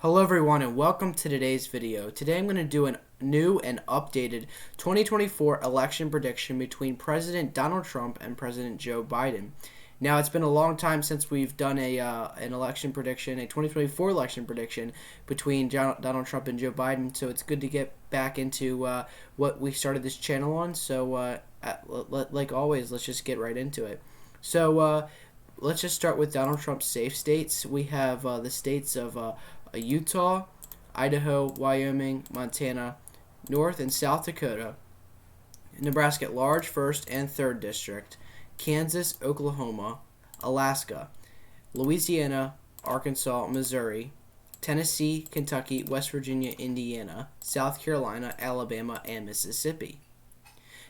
Hello everyone and welcome to today's video. Today I'm going to do a new and updated 2024 election prediction between President Donald Trump and President Joe Biden. Now it's been a long time since we've done an election prediction, a 2024 election prediction between Donald Trump and Joe Biden, so it's good to get back into what we started this channel on. So like always, let's just get right into it. So let's just start with Donald Trump's safe states. We have the states of Utah, Idaho, Wyoming, Montana, North and South Dakota, Nebraska at large, 1st and 3rd District, Kansas, Oklahoma, Alaska, Louisiana, Arkansas, Missouri, Tennessee, Kentucky, West Virginia, Indiana, South Carolina, Alabama, and Mississippi.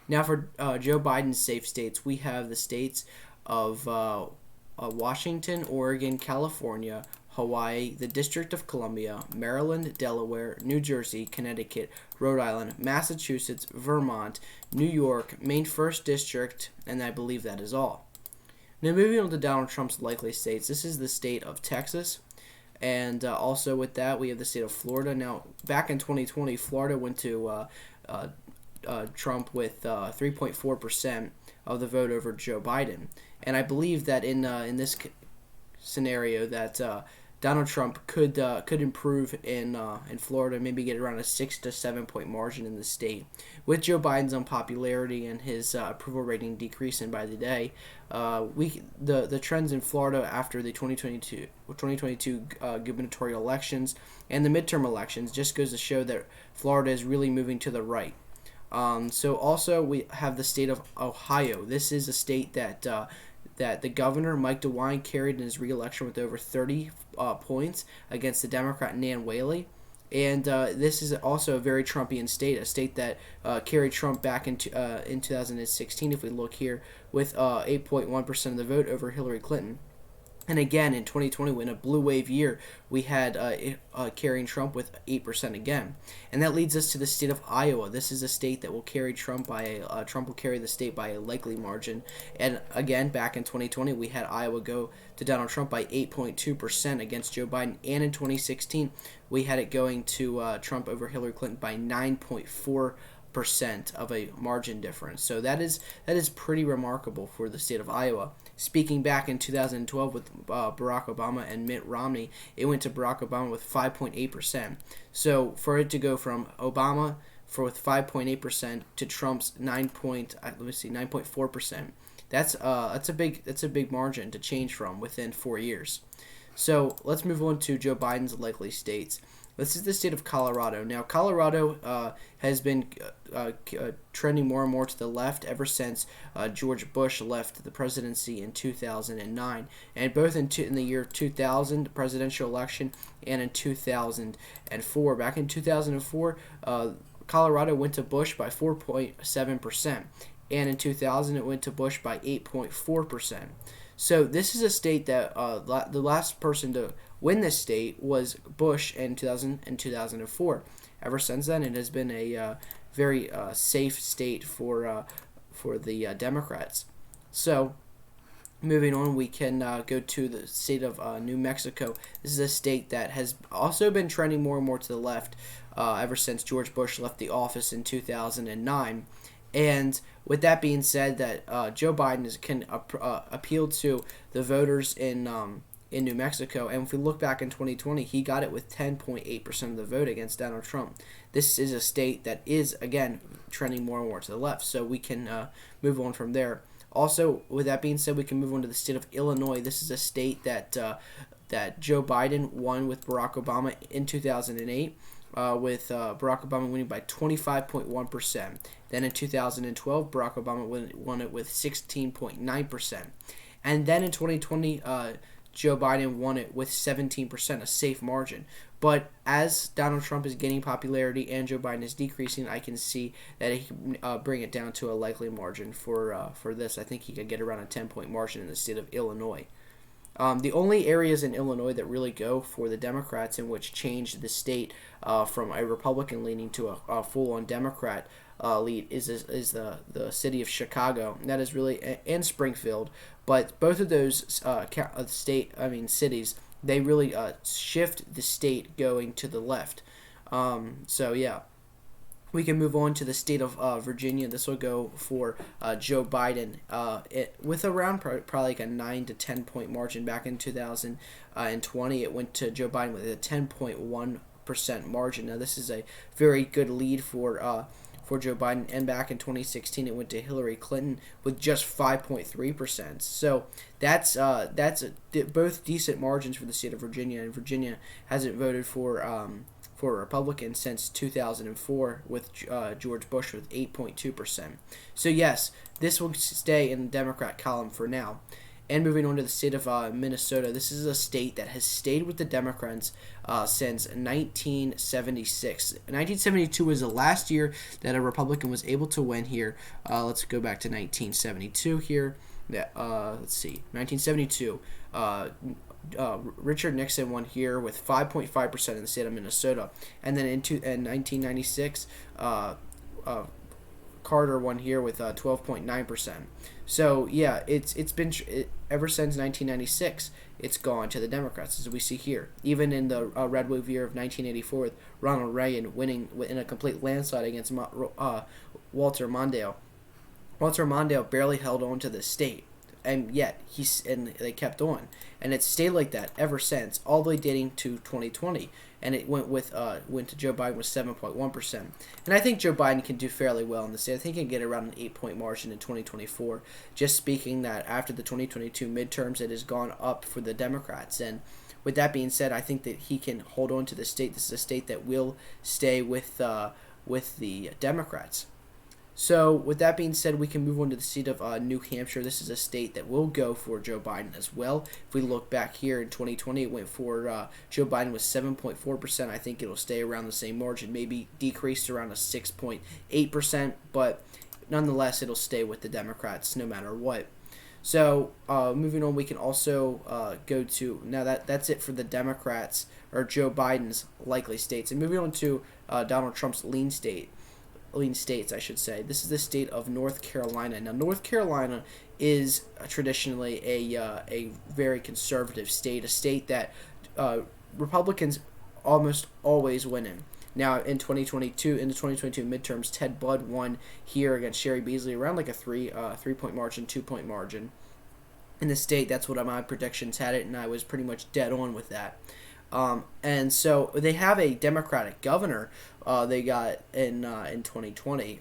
Now for Joe Biden's safe states, we have the states of Washington, Oregon, California, Hawaii, the District of Columbia, Maryland, Delaware, New Jersey, Connecticut, Rhode Island, Massachusetts, Vermont, New York, Maine 1st District, and I believe that is all. Now moving on to Donald Trump's likely states, this is the state of Texas, and also with that we have the state of Florida. Now back in 2020, Florida went to Trump with 3.4% of the vote over Joe Biden, and I believe that in this scenario that Donald Trump could improve in Florida, maybe get around a 6 to 7 point margin in the state. With Joe Biden's unpopularity and his approval rating decreasing by the day, the trends in Florida after the 2022 gubernatorial elections and the midterm elections just goes to show that Florida is really moving to the right. So also we have the state of Ohio. This is a state that the governor, Mike DeWine, carried in his re-election with over 30 points against the Democrat Nan Whaley. And this is also a very Trumpian state, a state that carried Trump back in 2016, if we look here, with 8.1% of the vote over Hillary Clinton. And again, in 2020, in a blue wave year, we had carrying Trump with 8% again. And that leads us to the state of Iowa. This is a state that will carry Trump Trump will carry the state by a likely margin. And again, back in 2020, we had Iowa go to Donald Trump by 8.2% against Joe Biden. And in 2016, we had it going to Trump over Hillary Clinton by 9.4% of a margin difference. So that is pretty remarkable for the state of Iowa. Speaking back in 2012 with Barack Obama and Mitt Romney, it went to Barack Obama with 5.8%. So for it to go from Obama with 5.8% to Trump's 9.4%, that's a big margin to change from within 4 years. So let's move on to Joe Biden's likely states. This is the state of Colorado. Now, Colorado has been trending more and more to the left ever since George Bush left the presidency in 2009. And both in the year 2000, presidential election, and in 2004. Back in 2004, Colorado went to Bush by 4.7%. And in 2000, it went to Bush by 8.4%. So this is a state that the last person to win this state was Bush in 2000 and 2004. Ever since then, it has been a very safe state for the Democrats. So moving on, we can go to the state of New Mexico. This is a state that has also been trending more and more to the left ever since George Bush left the office in 2009. And with that being said, that Joe Biden can appeal to the voters in New Mexico. And if we look back in 2020, he got it with 10.8% of the vote against Donald Trump. This is a state that is, again, trending more and more to the left. So we can move on from there. Also, with that being said, we can move on to the state of Illinois. This is a state that Joe Biden won with Barack Obama in 2008. With Barack Obama winning by 25.1%. Then in 2012, Barack Obama won it with 16.9%. And then in 2020, Joe Biden won it with 17%, a safe margin. But as Donald Trump is gaining popularity and Joe Biden is decreasing, I can see that he can bring it down to a likely margin for this. I think he could get around a 10-point margin in the state of Illinois. The only areas in Illinois that really go for the Democrats and which changed the state from a Republican leaning to a full-on Democrat lead is the city of Chicago. And that is really and Springfield, but both of those cities they really shift the state going to the left. So yeah. We can move on to the state of Virginia. This will go for Joe Biden with around probably like a 9 to 10 point margin. Back in 2020, it went to Joe Biden with a 10.1% margin. Now this is a very good lead for Joe Biden, and back in 2016 it went to Hillary Clinton with just 5.3%. So that's both decent margins for the state of Virginia, and Virginia hasn't voted for a Republican since 2004 with George Bush with 8.2%. So yes, this will stay in the Democrat column for now. And moving on to the state of Minnesota, this is a state that has stayed with the Democrats since 1976. 1972 was the last year that a Republican was able to win here. Let's go back to 1972 here. Let's see, 1972. Richard Nixon won here with 5.5% in the state of Minnesota, and then in 1996, Carter won here with 12.9%. So yeah, it's been ever since 1996. It's gone to the Democrats, as we see here. Even in the red wave year of 1984, with Ronald Reagan winning in a complete landslide against Walter Mondale. Walter Mondale barely held on to the state, and yet they kept on, and it's stayed like that ever since, all the way dating to 2020, and it went to Joe Biden with 7.1%. And I think Joe Biden can do fairly well in the state. I think he can get around an 8-point margin in 2024. Just speaking that after the 2022 midterms, it has gone up for the Democrats, and with that being said, I think that he can hold on to the state. This is a state that will stay with the Democrats. So with that being said, we can move on to the state of New Hampshire. This is a state that will go for Joe Biden as well. If we look back here in 2020, it went for Joe Biden with 7.4%. I think it'll stay around the same margin, maybe decrease to around a 6.8%, but nonetheless, it'll stay with the Democrats no matter what. So moving on, we can also go to, now that's it for the Democrats, or Joe Biden's likely states. And moving on to Donald Trump's lean states, I should say. This is the state of North Carolina. Now, North Carolina is traditionally a very conservative state, a state that Republicans almost always win in. Now, in the 2022 midterms, Ted Budd won here against Sherry Beasley around like a 3-point margin, 2-point margin. In the state, that's what my predictions had it, and I was pretty much dead on with that. And so they have a Democratic governor. They got in 2020.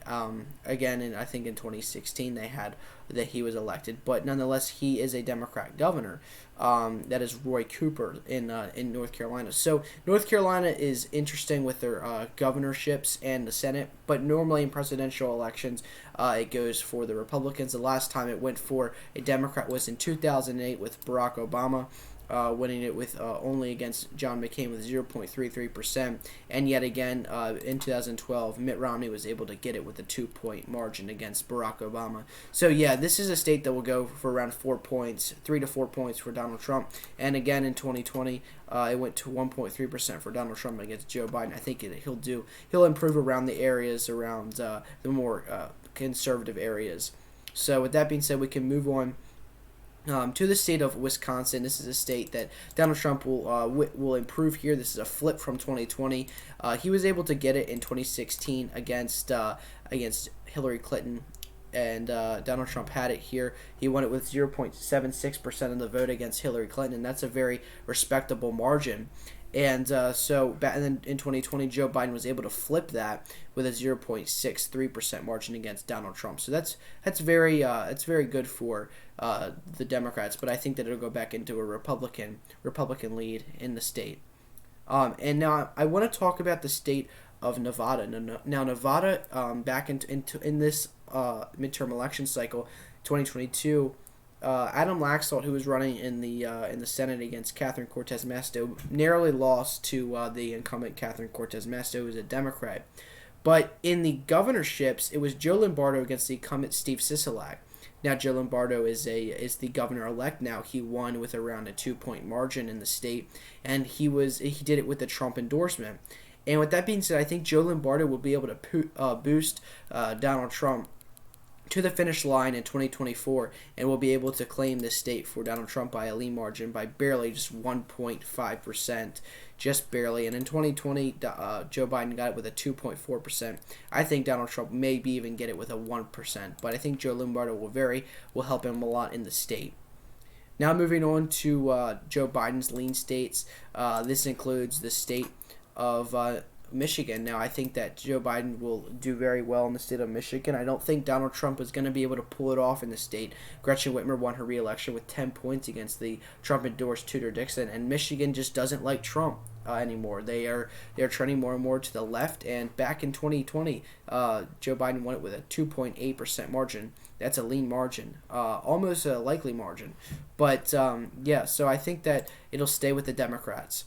Again, and I think in 2016 they had that he was elected, but nonetheless he is a Democrat governor. That is Roy Cooper in North Carolina. So North Carolina is interesting with their governorships and the Senate, but normally in presidential elections it goes for the Republicans. The last time it went for a Democrat was in 2008 with Barack Obama. Winning it with only against John McCain with 0.33%, and yet again in 2012 Mitt Romney was able to get it with a 2-point margin against Barack Obama. So yeah, this is a state that will go for around 4 points, 3 to 4 points for Donald Trump, and again in 2020 it went to 1.3% for Donald Trump against Joe Biden. I think he'll improve around the areas around the more conservative areas. So with that being said, we can move on to the state of Wisconsin. This is a state that Donald Trump will improve here. This is a flip from 2020. He was able to get it in 2016 against Hillary Clinton, and Donald Trump had it here. He won it with 0.76% of the vote against Hillary Clinton, and that's a very respectable margin. And then in 2020, Joe Biden was able to flip that with a 0.63% margin against Donald Trump. So that's very good for the Democrats. But I think that it'll go back into a Republican lead in the state. And now I want to talk about the state of Nevada. Now Nevada, back in this midterm election cycle, 2022. Adam Laxalt, who was running in the Senate against Catherine Cortez Masto, narrowly lost to the incumbent Catherine Cortez Masto, who is a Democrat. But in the governorships, it was Joe Lombardo against the incumbent Steve Sisolak. Now Joe Lombardo is the governor-elect now. He won with around a 2-point margin in the state, and he did it with the Trump endorsement. And with that being said, I think Joe Lombardo will be able to boost Donald Trump to the finish line in 2024 and will be able to claim this state for Donald Trump by a lean margin by barely just 1.5%, just barely. And in 2020, Joe Biden got it with a 2.4%. I think Donald Trump maybe even get it with a 1%, but I think Joe Lombardo will help him a lot in the state. Now moving on to Joe Biden's lean states. This includes the state of Michigan. Now, I think that Joe Biden will do very well in the state of Michigan. I don't think Donald Trump is going to be able to pull it off in the state. Gretchen Whitmer won her re-election with 10 points against the Trump-endorsed Tudor Dixon, and Michigan just doesn't like Trump anymore. They're trending more and more to the left, and back in 2020, Joe Biden won it with a 2.8% margin. That's a lean margin, almost a likely margin. But, yeah, so I think that it'll stay with the Democrats.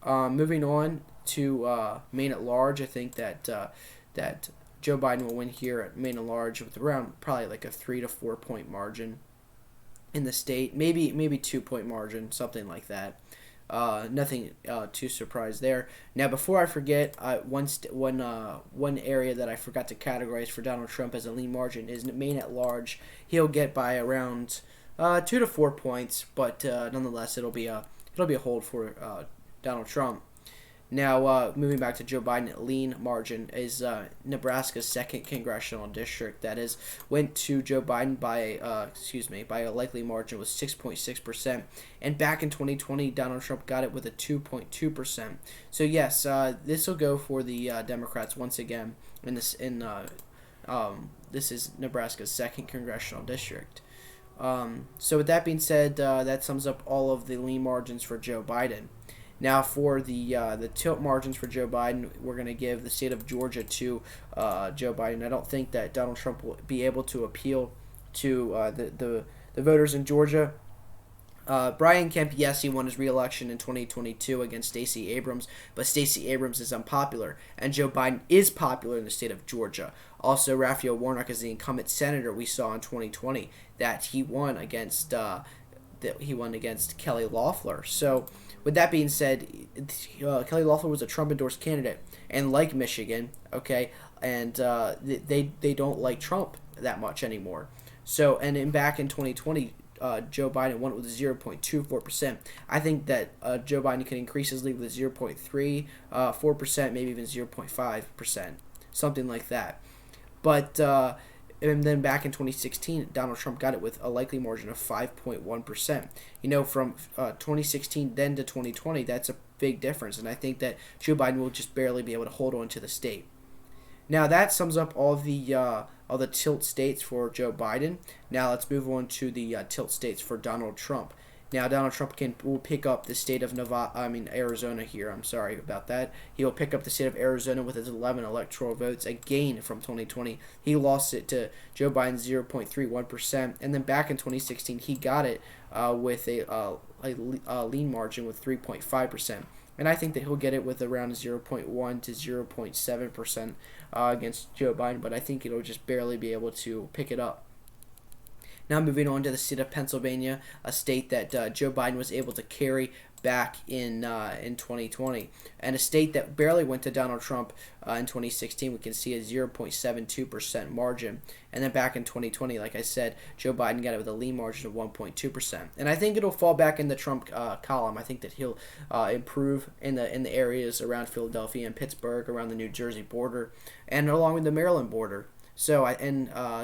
Moving on to Maine at large, I think that that Joe Biden will win here at Maine at large with around probably like a 3 to 4 point margin in the state, maybe 2 point margin, something like that. Nothing too surprised there. Now, before I forget, one area that I forgot to categorize for Donald Trump as a lean margin is Maine at large. He'll get by around 2 to 4 points, but nonetheless, it'll be a hold for Donald Trump. Now, moving back to Joe Biden, lean margin is Nebraska's 2nd congressional district. That is, went to Joe Biden by a likely margin was 6.6%. And back in 2020, Donald Trump got it with a 2.2%. So yes, this will go for the Democrats once again. This is Nebraska's 2nd congressional district. So with that being said, that sums up all of the lean margins for Joe Biden. Now for the tilt margins for Joe Biden, we're going to give the state of Georgia to Joe Biden. I don't think that Donald Trump will be able to appeal to the voters in Georgia. Brian Kemp, yes, he won his re-election in 2022 against Stacey Abrams, but Stacey Abrams is unpopular, and Joe Biden is popular in the state of Georgia. Also, Raphael Warnock is the incumbent senator we saw in 2020 that he won against Kelly Loeffler. So, with that being said, Kelly Loeffler was a Trump-endorsed candidate, and like Michigan, okay, and they don't like Trump that much anymore. So, and back in 2020, Joe Biden won it with 0.24%. I think that Joe Biden can increase his lead with 0.34%, maybe even 0.5%, something like that. But and then back in 2016, Donald Trump got it with a likely margin of 5.1%. You know, from 2016 then to 2020, that's a big difference, and I think that Joe Biden will just barely be able to hold on to the state. Now that sums up all the tilt states for Joe Biden. Now let's move on to the tilt states for Donald Trump. Now Donald Trump will pick up the state of Arizona here. I'm sorry about that. He will pick up the state of Arizona with his 11 electoral votes, a gain from 2020. He lost it to Joe Biden 0.31%, and then back in 2016 he got it with a lean margin with 3.5%. And I think that he'll get it with around 0.1 to 0.7% against Joe Biden, but I think it'll just barely be able to pick it up. Now moving on to the state of Pennsylvania, a state that Joe Biden was able to carry back in 2020, and a state that barely went to Donald Trump in 2016. We can see a 0.72% margin, and then back in 2020, like I said, Joe Biden got it with a lean margin of 1.2%. And I think it'll fall back in the Trump column. I think that he'll improve in the areas around Philadelphia and Pittsburgh, around the New Jersey border, and along with the Maryland border. So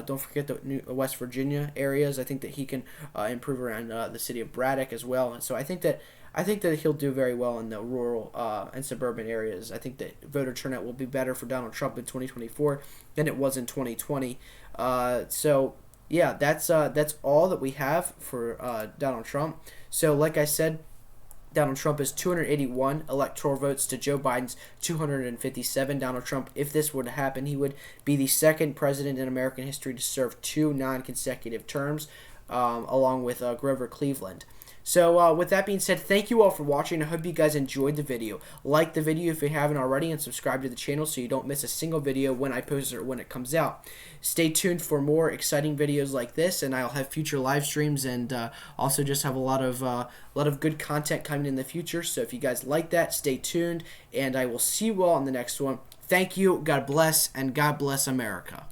don't forget the West Virginia areas. I think that he can improve around the city of Braddock as well. And so I think that he'll do very well in the rural and suburban areas. I think that voter turnout will be better for Donald Trump in 2024 than it was in 2020. So yeah, that's all that we have for Donald Trump. So like I said, Donald Trump is 281 electoral votes to Joe Biden's 257. Donald Trump, if this were to happen, he would be the second president in American history to serve 2 non-consecutive terms, along with Grover Cleveland. So with that being said, thank you all for watching. I hope you guys enjoyed the video. Like the video if you haven't already, and subscribe to the channel so you don't miss a single video when I post it or when it comes out. Stay tuned for more exciting videos like this, and I'll have future live streams, and also just have a lot of good content coming in the future. So if you guys like that, stay tuned, and I will see you all in the next one. Thank you, God bless, and God bless America.